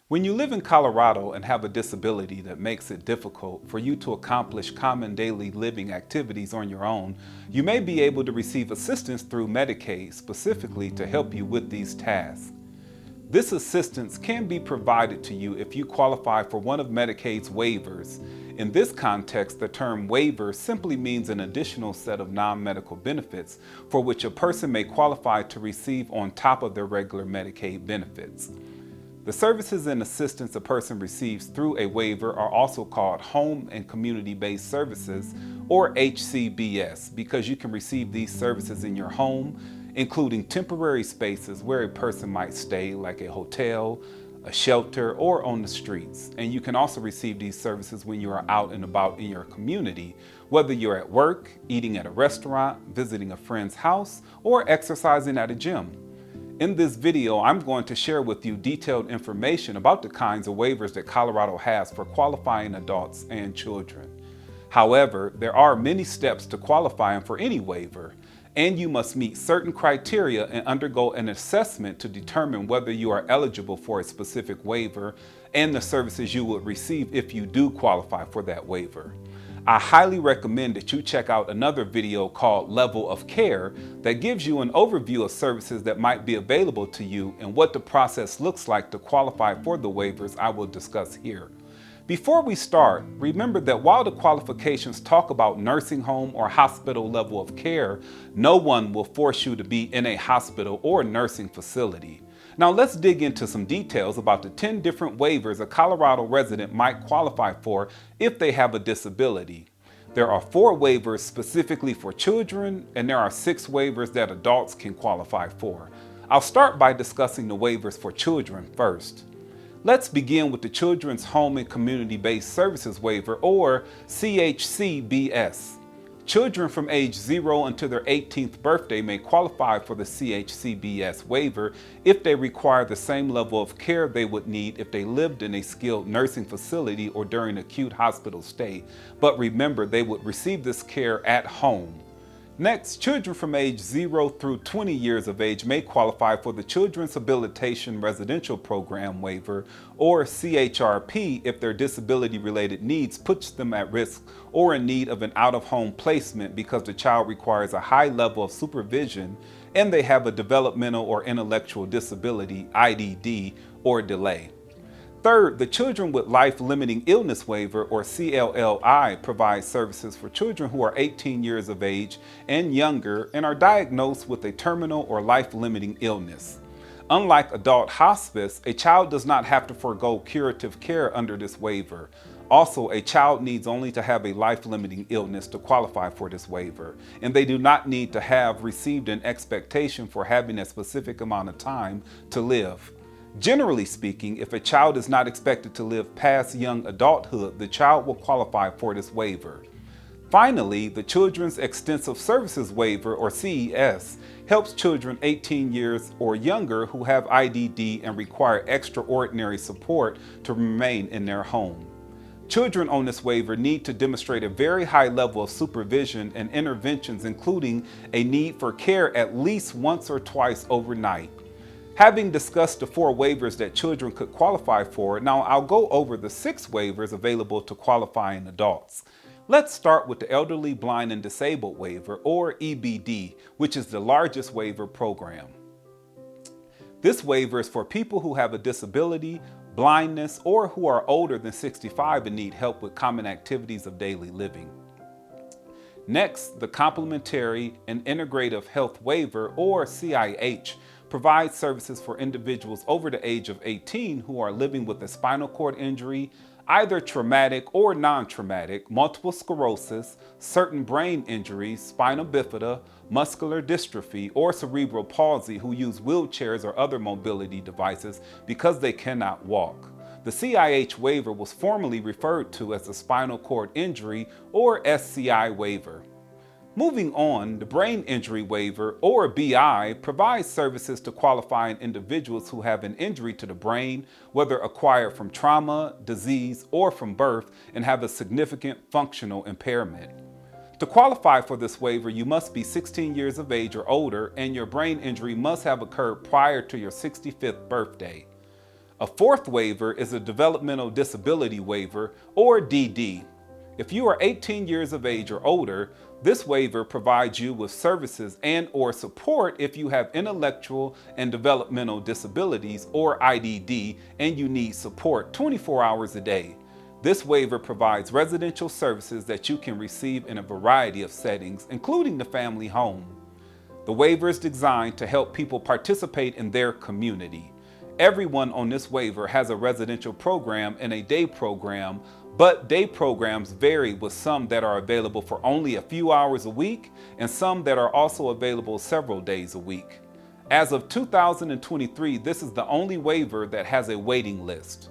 When you live in Colorado and have a disability that makes it difficult for you to accomplish common daily living activities on your own, you may be able to receive assistance through Medicaid specifically to help you with these tasks. This assistance can be provided to you if you qualify for one of Medicaid's waivers. In this context, the term waiver simply means an additional set of non-medical benefits for which a person may qualify to receive on top of their regular Medicaid benefits. The services and assistance a person receives through a waiver are also called Home and Community-Based Services, or HCBS, because you can receive these services in your home, including temporary spaces where a person might stay, like a hotel, a shelter, or on the streets. And you can also receive these services when you are out and about in your community, whether you're at work, eating at a restaurant, visiting a friend's house, or exercising at a gym. In this video, I'm going to share with you detailed information about the kinds of waivers that Colorado has for qualifying adults and children. However, there are many steps to qualifying for any waiver, and you must meet certain criteria and undergo an assessment to determine whether you are eligible for a specific waiver and the services you would receive if you do qualify for that waiver. I highly recommend that you check out another video called Level of Care that gives you an overview of services that might be available to you and what the process looks like to qualify for the waivers I will discuss here. Before we start, remember that while the qualifications talk about nursing home or hospital level of care, no one will force you to be in a hospital or nursing facility. Now let's dig into some details about the 10 different waivers a Colorado resident might qualify for if they have a disability. There are 4 waivers specifically for children, and there are 6 waivers that adults can qualify for. I'll start by discussing the waivers for children first. Let's begin with the Children's Home and Community-Based Services Waiver, or CHCBS. Children from age 0 until their 18th birthday may qualify for the CHCBS waiver if they require the same level of care they would need if they lived in a skilled nursing facility or during acute hospital stay. But remember, they would receive this care at home. Next, children from age 0 through 20 years of age may qualify for the Children's Habilitation Residential Program waiver, or CHRP, if their disability-related needs puts them at risk or in need of an out-of-home placement because the child requires a high level of supervision and they have a developmental or intellectual disability, IDD, or delay. Third, the Children with Life-Limiting Illness Waiver, or CLLI, provides services for children who are 18 years of age and younger and are diagnosed with a terminal or life-limiting illness. Unlike adult hospice, a child does not have to forego curative care under this waiver. Also, a child needs only to have a life-limiting illness to qualify for this waiver, and they do not need to have received an expectation for having a specific amount of time to live. Generally speaking, if a child is not expected to live past young adulthood, the child will qualify for this waiver. Finally, the Children's Extensive Services Waiver, or CES, helps children 18 years or younger who have IDD and require extraordinary support to remain in their home. Children on this waiver need to demonstrate a very high level of supervision and interventions, including a need for care at least once or twice overnight. Having discussed the 4 waivers that children could qualify for, now I'll go over the 6 waivers available to qualifying adults. Let's start with the Elderly, Blind, and Disabled Waiver, or EBD, which is the largest waiver program. This waiver is for people who have a disability, blindness, or who are older than 65 and need help with common activities of daily living. Next, the Complementary and Integrative Health Waiver, or CIH, provides services for individuals over the age of 18 who are living with a spinal cord injury, either traumatic or non-traumatic, multiple sclerosis, certain brain injuries, spina bifida, muscular dystrophy, or cerebral palsy, who use wheelchairs or other mobility devices because they cannot walk. The CIH waiver was formerly referred to as the Spinal Cord Injury, or SCI waiver. Moving on, the Brain Injury Waiver, or BI, provides services to qualifying individuals who have an injury to the brain, whether acquired from trauma, disease, or from birth, and have a significant functional impairment. To qualify for this waiver, you must be 16 years of age or older, and your brain injury must have occurred prior to your 65th birthday. A fourth waiver is a developmental disability waiver, or DD. If you are 18 years of age or older, this waiver provides you with services and/or support if you have intellectual and developmental disabilities, or IDD, and you need support 24 hours a day. This waiver provides residential services that you can receive in a variety of settings, including the family home. The waiver is designed to help people participate in their community. Everyone on this waiver has a residential program and a day program, but day programs vary, with some that are available for only a few hours a week and some that are also available several days a week. As of 2023, this is the only waiver that has a waiting list.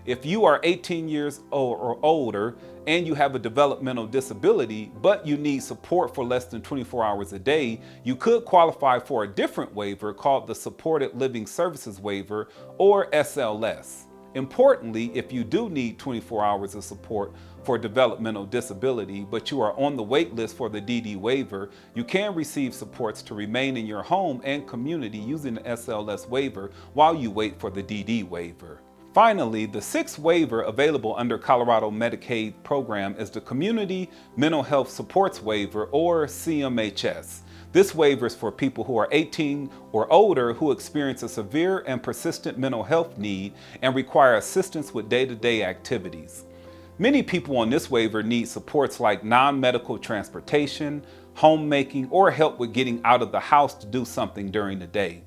If you are 18 years old or older and you have a developmental disability, but you need support for less than 24 hours a day, you could qualify for a different waiver called the Supported Living Services Waiver, or SLS. Importantly, if you do need 24 hours of support for developmental disability, but you are on the wait list for the DD waiver, you can receive supports to remain in your home and community using the SLS waiver while you wait for the DD waiver. Finally, the sixth waiver available under Colorado Medicaid program is the Community Mental Health Supports Waiver, or CMHS. This waiver is for people who are 18 or older who experience a severe and persistent mental health need and require assistance with day-to-day activities. Many people on this waiver need supports like non-medical transportation, homemaking, or help with getting out of the house to do something during the day.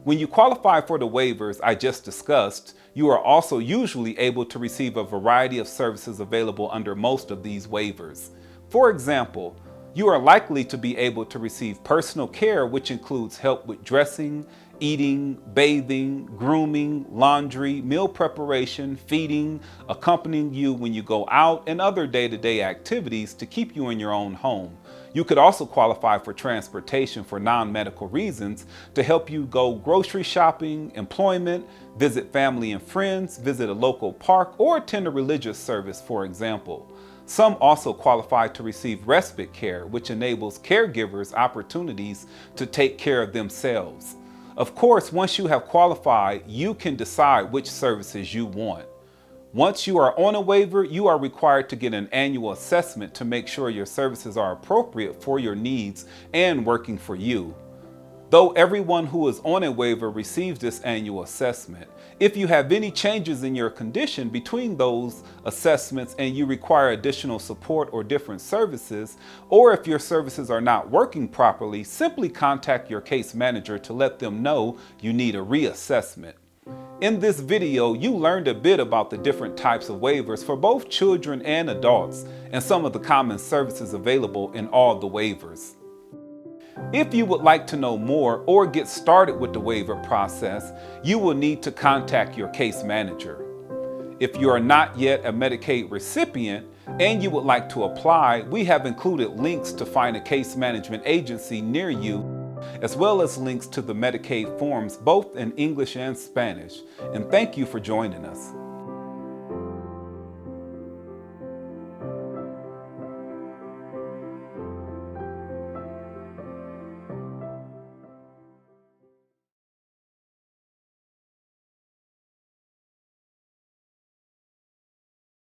When you qualify for the waivers I just discussed, you are also usually able to receive a variety of services available under most of these waivers. For example, you are likely to be able to receive personal care, which includes help with dressing, eating, bathing, grooming, laundry, meal preparation, feeding, accompanying you when you go out, and other day-to-day activities to keep you in your own home. You could also qualify for transportation for non-medical reasons to help you go grocery shopping, employment, visit family and friends, visit a local park, or attend a religious service, for example. Some also qualify to receive respite care, which enables caregivers opportunities to take care of themselves. Of course, once you have qualified, you can decide which services you want. Once you are on a waiver, you are required to get an annual assessment to make sure your services are appropriate for your needs and working for you. Though everyone who is on a waiver receives this annual assessment, if you have any changes in your condition between those assessments and you require additional support or different services, or if your services are not working properly, simply contact your case manager to let them know you need a reassessment. In this video, you learned a bit about the different types of waivers for both children and adults and some of the common services available in all the waivers. If you would like to know more or get started with the waiver process, you will need to contact your case manager. If you are not yet a Medicaid recipient and you would like to apply, we have included links to find a case management agency near you, as well as links to the Medicaid forms both in English and Spanish. And thank you for joining us.